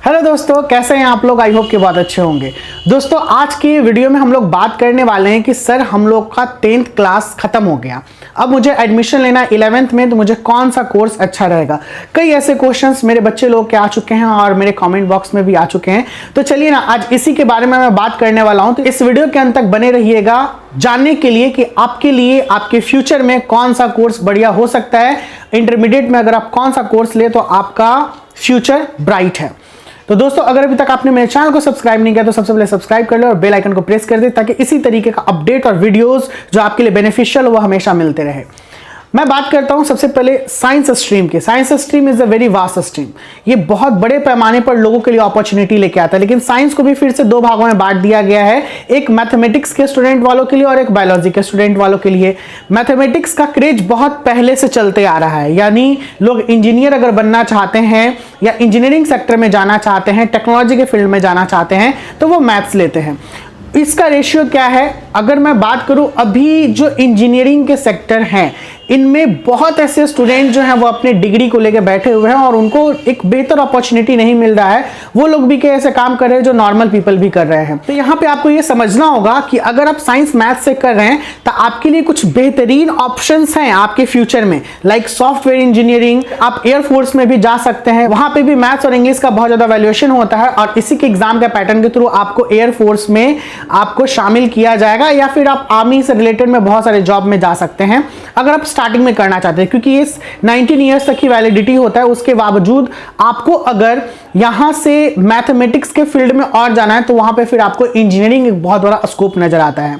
Hello दोस्तों, कैसे हैं आप लोग। आई होप कि बहुत अच्छे होंगे। दोस्तों, आज की वीडियो में हम लोग बात करने वाले हैं कि सर हम लोग का 10th क्लास खत्म हो गया, अब मुझे एडमिशन लेना 11th में, तो मुझे कौन सा कोर्स अच्छा रहेगा। कई ऐसे क्वेश्चंस मेरे बच्चे लोग के आ चुके हैं और मेरे कमेंट बॉक्स में भी आ चुके हैं। तो चलिए ना, आज इसी के बारे में मैं बात करने वाला हूं। तो इस वीडियो के अंत तक बने रहिएगा जानने के लिए कि आपके लिए आपके फ्यूचर में कौन सा कोर्स बढ़िया हो सकता है। इंटरमीडिएट में अगर आप कौन सा कोर्स ले तो आपका फ्यूचर ब्राइट है। तो दोस्तों, अगर अभी तक आपने मेरे चैनल को सब्सक्राइब नहीं किया तो सबसे पहले सब्सक्राइब कर लो और बेल आइकन को प्रेस कर दे, ताकि इसी तरीके का अपडेट और वीडियोस जो आपके लिए बेनिफिशियल हो वो हमेशा मिलते रहे। मैं बात करता हूं सबसे पहले साइंस स्ट्रीम की। Science stream is a very vast stream. ये बहुत बड़े पैमाने पर लोगों के लिए अपॉर्चुनिटी लेके आता है, लेकिन साइंस को भी फिर से दो भागों में बांट दिया गया है, एक मैथमेटिक्स के स्टूडेंट वालों के लिए और एक बायोलॉजी के स्टूडेंट वालों के लिए। मैथमेटिक्स का क्रेज बहुत पहले से चलते आ रहा है, यानी लोग इंजीनियर अगर बनना चाहते हैं या इंजीनियरिंग सेक्टर में जाना चाहते हैं, टेक्नोलॉजी के फील्ड में जाना चाहते हैं, तो वो मैथ्स लेते हैं। इसका रेशियो क्या है, अगर मैं बात करूं अभी जो इंजीनियरिंग के सेक्टर हैं, इनमें बहुत ऐसे स्टूडेंट जो हैं वो अपने डिग्री को लेकर बैठे हुए हैं और उनको एक बेहतर अपॉर्चुनिटी नहीं मिल रहा है। वो लोग भी कई ऐसे काम कर रहे हैं जो नॉर्मल पीपल भी कर रहे हैं। तो यहाँ पे आपको ये समझना होगा कि अगर आप साइंस मैथ से कर रहे हैं तो आपके लिए कुछ बेहतरीन ऑप्शंस हैं आपके फ्यूचर में, लाइक सॉफ्टवेयर इंजीनियरिंग। आप एयरफोर्स में भी जा सकते हैं, वहां पर भी मैथ्स और इंग्लिश का बहुत ज्यादा वैल्यूएशन होता है और इसी के एग्जाम के पैटर्न के थ्रू आपको एयरफोर्स में आपको शामिल किया जाएगा, या फिर आप आर्मी से रिलेटेड में बहुत सारे जॉब में जा सकते हैं अगर आप स्टार्टिंग में करना चाहते हैं, क्योंकि इस 19 ईयर्स तक की वैलिडिटी होता है। उसके बावजूद आपको अगर यहां से मैथमेटिक्स के फील्ड में और जाना है तो वहां पे फिर आपको इंजीनियरिंग एक बहुत बड़ा स्कोप नजर आता है।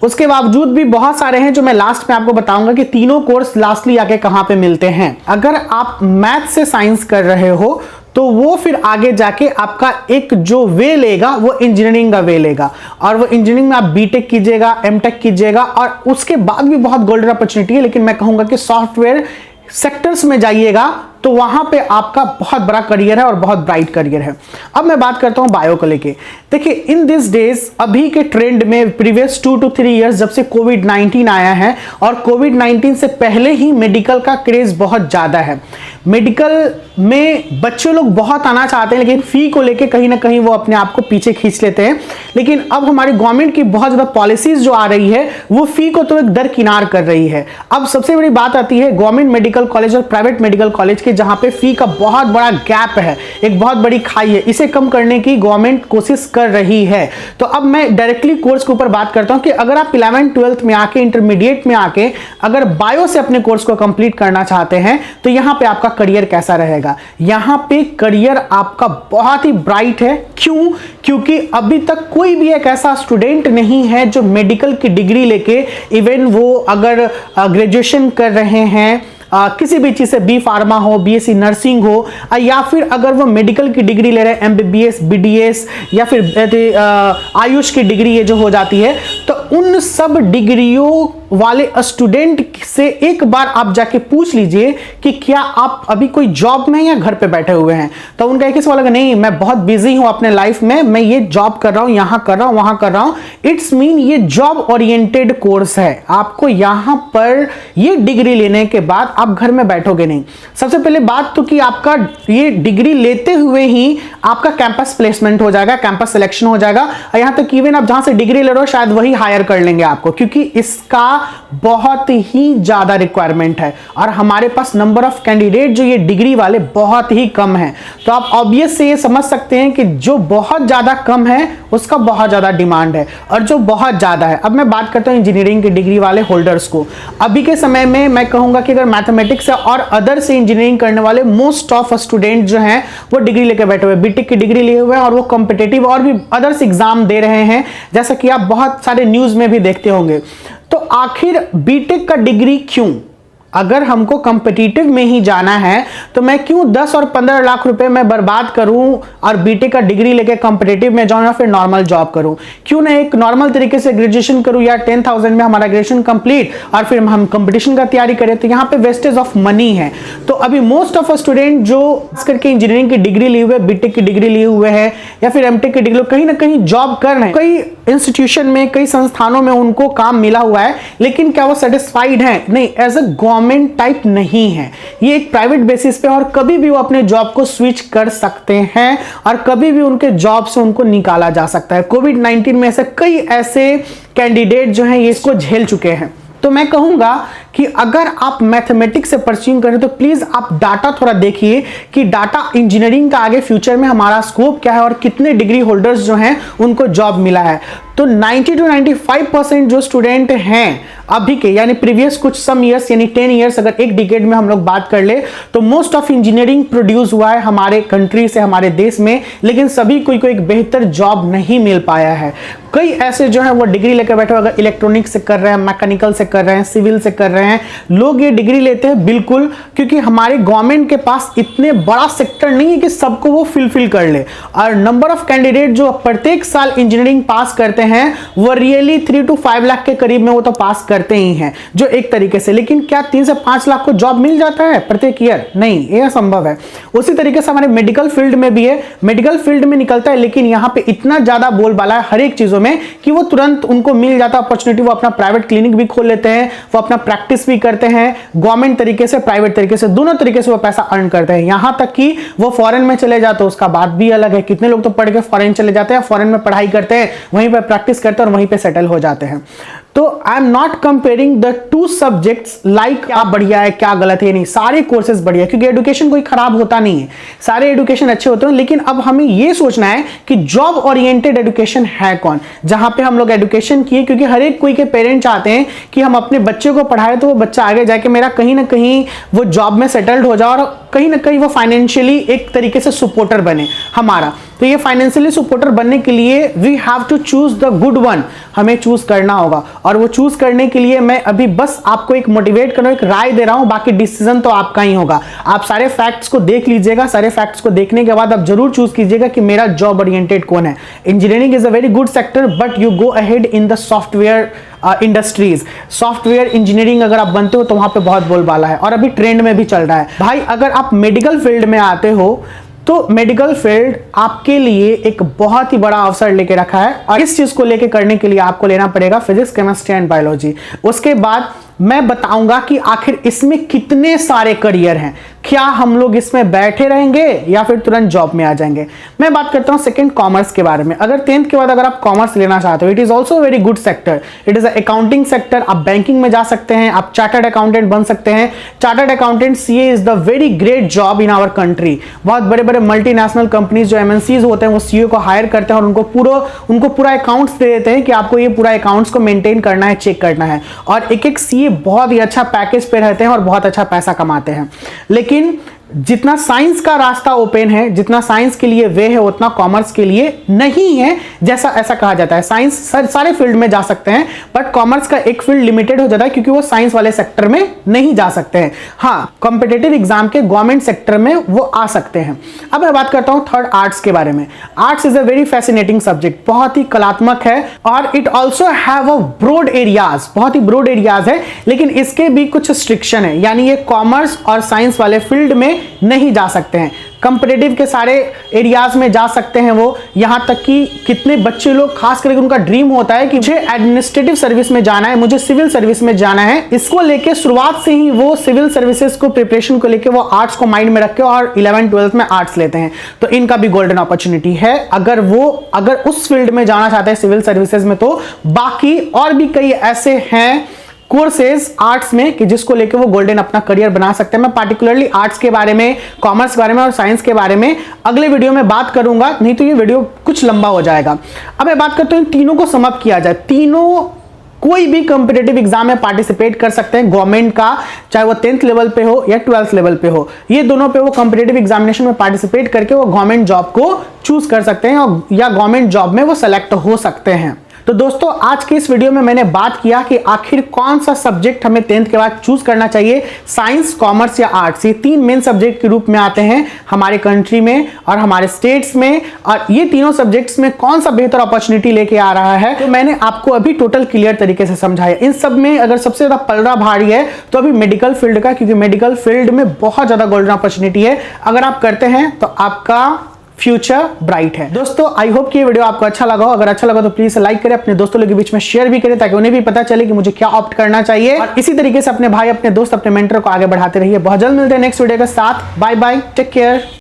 उसके बावजूद भी बहुत सारे हैं जो मैं लास्ट में आपको बताऊंगा कि तीनों कोर्स लास्टली आके कहां पे मिलते हैं। अगर आप मैथ से साइंस कर रहे हो तो वो फिर आगे जाके आपका एक जो वे लेगा वो इंजीनियरिंग का वे लेगा, और वो इंजीनियरिंग में आप बीटेक कीजिएगा, एमटेक कीजिएगा, और उसके बाद भी बहुत गोल्डन अपॉर्चुनिटी है। लेकिन मैं कहूंगा कि सॉफ्टवेयर सेक्टर्स में जाइएगा तो वहां पे आपका बहुत बड़ा करियर है और बहुत ब्राइट करियर है। अब मैं बात करता हूं बायो को लेके। देखिए, इन दिस डेज अभी के ट्रेंड में प्रीवियस 2 to 3 इयर्स जब से कोविड-19 आया है, और कोविड-19 से पहले ही मेडिकल का क्रेज बहुत ज्यादा है। मेडिकल में बच्चे लोग बहुत आना चाहते हैं, लेकिन फी को लेके कहीं ना कहीं वो अपने आप को पीछे खींच लेते हैं। लेकिन अब हमारी गवर्नमेंट की बहुत ज्यादा पॉलिसीज जो आ रही है वो फी को तो एक दरकिनार कर रही है। अब सबसे बड़ी बात आती है गवर्नमेंट मेडिकल कॉलेज और प्राइवेट मेडिकल कॉलेज के, जहां पे फी का बहुत बड़ा गैप है, एक बहुत बड़ी खाई है। इसे कम करने की गवर्नमेंट कोशिश कर रही है। तो अब मैं डायरेक्टली कोर्स के ऊपर बात करता हूं कि अगर आप 11th 12th में आके, इंटरमीडिएट में आके अगर बायो से अपने कोर्स को कंप्लीट करना चाहते हैं तो यहां पे आपका करियर कैसा रहेगा। यहां पे करियर आपका बहुत ही ब्राइट है। क्यों? क्योंकि अभी तक कोई भी एक ऐसा स्टूडेंट नहीं है जो मेडिकल की डिग्री लेके, इवन वो अगर ग्रेजुएशन कर रहे हैं किसी भी चीज से, बी फार्मा हो, बीएससी नर्सिंग हो, या फिर अगर वो मेडिकल की डिग्री ले रहे हैं, एमबीबीएस, बीडीएस, या फिर आयुष की डिग्री ये जो हो जाती है, तो उन सब डिग्रियों वाले स्टूडेंट से एक बार आप जाके पूछ लीजिए कि क्या आप अभी कोई जॉब में या घर पे बैठे हुए हैं। तो उनका एक ही सवाल है, नहीं मैं बहुत बिजी हूं अपने लाइफ में, मैं ये जॉब कर रहा हूं, यहां कर रहा हूं, वहां कर रहा हूं। इट्स मीन ये जॉब ओरिएंटेड कोर्स है। आपको यहां पर ये डिग्री लेने के बाद आप घर में बैठोगे नहीं। सबसे पहले बात तो कि आपका ये डिग्री लेते हुए ही आपका कैंपस प्लेसमेंट हो जाएगा, कैंपस सिलेक्शन हो जाएगा, और यहां तक इवन आप जहां से डिग्री ले रहे हो शायद वही हायर कर लेंगे आपको, क्योंकि इसका बहुत ही ज्यादा रिक्वायरमेंट है और हमारे पास नंबर ऑफ कैंडिडेट जो ये डिग्री वाले बहुत ही कम है। तो आप ऑब्वियस से ये समझ सकते हैं कि जो बहुत ज्यादा कम है उसका बहुत ज्यादा डिमांड है, और जो बहुत ज्यादा है। अब मैं बात करता हूं इंजीनियरिंग की डिग्री वाले होल्डर्स को। अभी के समय में मैं कहूंगा कि अगर मैथमेटिक्स और अदर से इंजीनियरिंग करने वाले मोस्ट ऑफ स्टूडेंट जो हैं वो डिग्री लेकर बैठे हुए, बीटेक की डिग्री लिए हुए हैं, और वो कॉम्पिटिटिव और भी अदर्स एग्जाम दे रहे हैं, जैसा कि आप बहुत सारे न्यूज में भी देखते होंगे। तो आखिर बीटेक का डिग्री क्यों? अगर हमको कॉम्पिटिटिव में ही जाना है तो मैं क्यों 10 और 15 लाख रुपए मैं बर्बाद करूं और बीटेक का डिग्री लेके कॉम्पिटिटिव में जाऊं या फिर नॉर्मल जॉब करूं? क्यों ना एक नॉर्मल तरीके से ग्रेजुएशन करूं, या 10,000 में हमारा ग्रेजुएशन कंप्लीट और फिर हम कंपटीशन का तैयारी करें। तो यहाँ पे वेस्टेज ऑफ मनी है। तो अभी मोस्ट ऑफ स्टूडेंट जो इस करके इंजीनियरिंग की डिग्री लिए हुए, बीटेक की डिग्री लिए हुए हैं, या फिर एमटेक की डिग्री कहीं ना कहीं जॉब कर रहे हैं। कई इंस्टीट्यूशन में, कई संस्थानों में उनको काम मिला हुआ है, लेकिन क्या वो सेटिस्फाइड हैं? नहीं, एज अ गवर्नमेंट टाइप नहीं है, ये एक प्राइवेट बेसिस पे, और कभी भी वो अपने जॉब को स्विच कर सकते हैं और कभी भी उनके जॉब से उनको निकाला जा सकता है। कोविड-19 में ऐसे कई ऐसे कैंडिडेट जो हैं ये इसको झेल चुके हैं। तो मैं कहूंगा कि अगर आप मैथमेटिक्स से परस्यू करें तो प्लीज आप डाटा थोड़ा देखिए कि डाटा इंजीनियरिंग का आगे फ्यूचर में हमारा स्कोप क्या है और कितने डिग्री होल्डर्स जो हैं उनको जॉब मिला है। तो 90 to 95% जो स्टूडेंट हैं अभी के, यानी प्रीवियस कुछ सम ईयर्स यानी 10 ईयर्स, अगर एक डिकेड में हम लोग बात कर ले तो मोस्ट ऑफ इंजीनियरिंग प्रोड्यूस हुआ है हमारे कंट्री से, हमारे देश में, लेकिन सभी को एक बेहतर जॉब नहीं मिल पाया है। कई ऐसे जो है वो डिग्री लेकर बैठे, अगर इलेक्ट्रॉनिक्स से कर रहे हैं, मैकेनिकल से कर रहे हैं, सिविल से कर रहे हैं, लोग ये डिग्री लेते हैं बिल्कुल क्योंकि हमारे गवर्नमेंट के पास इतने बड़ा सेक्टर नहीं है कि सबको वो फिलफिल कर ले। और नंबर ऑफ कैंडिडेट जो प्रत्येक साल इंजीनियरिंग पास करते हैं वो रियली 3 to 5 लाख के करीब में वो तो पास करते ही हैं, जो एक तरीके से, लेकिन क्या 3 से 5 लाख को जॉब मिल जाता है प्रत्येक ईयर? नहीं, ये असंभव है। उसी तरीके से हमारे मेडिकल फील्ड में भी है, मेडिकल फील्ड में निकलता है, लेकिन यहाँ पे इतना ज्यादा बोलबाला है हर एक चीजों में कि वो तुरंत उनको मिल जाता अपॉर्चुनिटी, वो अपना प्राइवेट क्लिनिक भी खोल लेते हैं, वो अपना प्रैक्टिस भी करते हैं, गवर्नमेंट तरीके से, प्राइवेट तरीके से, दोनों तरीके से वो पैसा अर्न करते हैं। यहां तक कि वो फॉरेन में चले जाते हैं, उसका बात भी अलग है। कितने लोग तो पढ़ के फॉरेन चले जाते हैं, फॉरेन में पढ़ाई करते हैं, वहीं पर प्रैक्टिस करते हैं और वहीं पे सेटल हो जाते हैं। तो I am not comparing the two subjects like क्या बढ़िया है क्या गलत है, नहीं, सारे कोर्सेज बढ़िया है क्योंकि एजुकेशन कोई खराब होता नहीं है, सारे एजुकेशन अच्छे होते हैं। लेकिन अब हमें यह सोचना है कि जॉब ओरिएंटेड एजुकेशन है कौन, जहां पे हम लोग एजुकेशन किए, क्योंकि हर एक कोई के पेरेंट चाहते हैं कि हम अपने बच्चे को पढ़ाए तो वो बच्चा आगे जाके मेरा कहीं ना कहीं वो जॉब में सेटल्ड हो जाए और कहीं ना कहीं वो फाइनेंशियली एक तरीके से सपोर्टर बने हमारा। तो ये फाइनेंशियली सपोर्टर बनने के लिए we have to choose the good one, हमें चूज करना होगा। और वो चूज करने के लिए मैं अभी बस आपको एक मोटिवेट कर रहा हूं, एक राय दे रहा हूं, बाकी डिसीजन तो आपका ही होगा। आप सारे फैक्ट्स को देख लीजिएगा, सारे फैक्ट्स को देखने के बाद आप जरूर चूज कीजिएगा कि मेरा जॉब ओरिएंटेड कौन है। Engineering is a very good sector but you go ahead in the software industries. Software engineering अगर आप बनते हो तो वहां पे बहुत बोलबाला है और अभी ट्रेंड में भी चल रहा है। भाई अगर आप मेडिकल फील्ड में आते हो तो मेडिकल फील्ड आपके लिए एक बहुत ही बड़ा अवसर लेके रखा है और इस चीज को लेके करने के लिए आपको लेना पड़ेगा फिजिक्स, केमिस्ट्री एंड बायोलॉजी। उसके बाद मैं बताऊंगा कि आखिर इसमें कितने सारे करियर हैं, क्या हम लोग इसमें बैठे रहेंगे या फिर तुरंत जॉब में आ जाएंगे। मैं बात करता हूं सेकंड कॉमर्स के बारे में। अगर 10th के बाद अगर आप कॉमर्स लेना चाहते हो, it is also very good sector, it is accounting sector. आप बैंकिंग में जा सकते हैं, आप चार्टर्ड अकाउंटेंट बन सकते हैं। Chartered accountant CA is the very great job in our country. बहुत बड़े बड़े मल्टीनेशनल कंपनीज जो एमएनसीज होते हैं वो सीए को हायर करते हैं और उनको पूरा अकाउंट्स दे देते हैं कि आपको ये पूरा अकाउंट्स को मेंटेन करना है, चेक करना है। और एक एक सीए बहुत ही अच्छा पैकेज पे रहते हैं और बहुत अच्छा पैसा कमाते हैं। लेकिन जितना साइंस का रास्ता ओपन है, जितना साइंस के लिए वे है, उतना कॉमर्स के लिए नहीं है, जैसा ऐसा कहा जाता है। साइंस सारे फील्ड में जा सकते हैं बट कॉमर्स का एक फील्ड लिमिटेड हो जाता है क्योंकि वो साइंस वाले सेक्टर में नहीं जा सकते हैं। हाँ, कॉम्पिटिटिव एग्जाम के गवर्नमेंट सेक्टर में वो आ सकते हैं। अब मैं बात करता हूं थर्ड आर्ट्स के बारे में। Arts is a very fascinating subject, बहुत ही कलात्मक है और it also have a broad areas, बहुत ही ब्रॉड एरियाज है, लेकिन इसके भी कुछ रिस्ट्रिक्शन है, यानी ये कॉमर्स और साइंस वाले फील्ड में नहीं जा सकते हैं। कंपेटिटिव के सारे एरियाज में जा सकते हैं वो, यहां तक कि कितने बच्चे लोग खास करके उनका ड्रीम होता है कि मुझे एडमिनिस्ट्रेटिव सर्विस में जाना है, मुझे सिविल सर्विस में जाना है। इसको लेके शुरुआत से ही वो सिविल सर्विसेज को प्रिपरेशन को लेके वो आर्ट्स को माइंड में रख के और 11th 12th में आर्ट्स लेते हैं। तो इनका भी गोल्डन अपॉर्चुनिटी है अगर उस फील्ड में जाना चाहते हैं सिविल सर्विसेज में। तो बाकी और भी कई ऐसे हैं कोर्सेज आर्ट्स में कि जिसको लेके वो गोल्डन अपना करियर बना सकते हैं। मैं पार्टिकुलरली आर्ट्स के बारे में, कॉमर्स के बारे में और साइंस के बारे में अगले वीडियो में बात करूंगा, नहीं तो ये वीडियो कुछ लंबा हो जाएगा। अब मैं बात करता हूं इन तीनों को सम अप किया जाए। तीनों कोई भी कॉम्पिटिटिव एग्जाम में पार्टिसिपेट कर सकते हैं गवर्नमेंट का, चाहे वो 10th लेवल पे हो या 12th लेवल पे हो। ये दोनों पे वो कॉम्पिटिटिव एग्जामिनेशन में पार्टिसिपेट करके वो गवर्नमेंट जॉब को चूज कर सकते हैं या गवर्नमेंट जॉब में वो सेलेक्ट हो सकते हैं। तो दोस्तों आज के इस वीडियो में मैंने बात किया कि आखिर कौन सा सब्जेक्ट हमें 10th के बाद चूज करना चाहिए, साइंस, कॉमर्स या आर्ट्स। ये तीन मेन सब्जेक्ट के रूप में आते हैं हमारे कंट्री में और हमारे स्टेट्स में, और ये तीनों सब्जेक्ट्स में कौन सा बेहतर अपॉर्चुनिटी लेके आ रहा है तो मैंने आपको अभी टोटल क्लियर तरीके से समझाया। इन सब में अगर सबसे ज्यादा पलड़ा भारी है तो अभी मेडिकल फील्ड का, क्योंकि मेडिकल फील्ड में बहुत ज्यादा गोल्डन अपॉर्चुनिटी है। अगर आप करते हैं तो आपका फ्यूचर ब्राइट है। दोस्तों आई होप कि ये वीडियो आपको अच्छा लगा हो। अगर अच्छा लगा तो प्लीज लाइक करें, अपने दोस्तों लोगों के बीच में शेयर भी करें ताकि उन्हें भी पता चले कि मुझे क्या ऑप्ट करना चाहिए। और इसी तरीके से अपने भाई, अपने दोस्त, अपने मेंटर को आगे बढ़ाते रहिए। बहुत जल्द मिलते हैं नेक्स्ट वीडियो के साथ। Bye bye, take care.